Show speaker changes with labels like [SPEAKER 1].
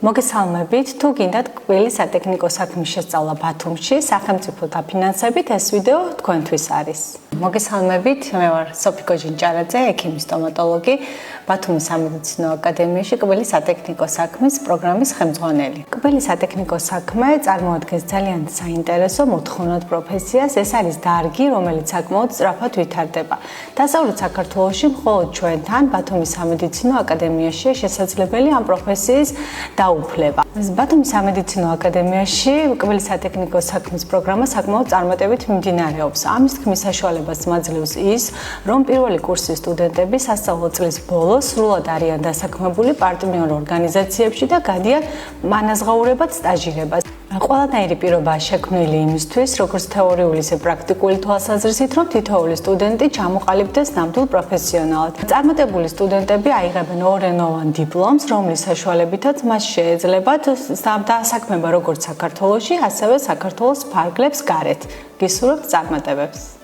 [SPEAKER 1] მოგესალმებით, თუ გინდათ კბილის სატექნიკო საქმის შესწავლა ბათუმში, სახელმწიფო დაფინანსებით ეს ვიდეო თქვენთვის არის. მოგესალმებით, მე ვარ სოფიკო ჟინჭარაძე, ექიმი სტომატოლოგი, ბათუმის სამედიცინო აკადემიაში კბილის სატექნიკო საქმის პროგრამის ხელმძღვანელი. კბილის სატექნიკო საქმე წარმოადგენს ძალიან საინტერესო მოთხოვნად პროფესიას, ეს არის დარგი, რომელიც საკმაოდ სწრაფად ვითარდება. დასავლეთ საქართველოში მხოლოდ ჩვენთან, ბათუმის სამედიცინო აკადემიაშია შესაძლებელი ამ პროფესიის დაუფლება. ბათუმის სამედიცინო აკადემიაში კბილის სატექნიკო საქმის პროგრამა საკმაოდ წარმატებით მიმდინარეობს. ამის თქმის საშუალებას მაძლევს ის, რომ პირველი კურსის სტუდენტები სასწავლო წლის ბოლოს სრულად არიან დასაქმებული პარტნიორ ორგანიზაციებში და გადიან ანაზღაურებად სტაჟირებას. ყველანაირი პირობაა შექმნილი იმისთვის, როგორც თეორიული, ისე პრაქტიკული თვალსაზრისით, რომ თითოეული სტუდენტი ჩამოყალიბდეს ნამდვილ პროფესიონალად. წარმატებული სტუდენტები აიღებენ ორენოვან დიპლომს, რომლის საშუალებითაც მას შეეძლებათ დასაქმება როგორც საქართველოში, ასევე საქართველოს ფარგლებს გარეთ. გისურვებთ წარმატებებს.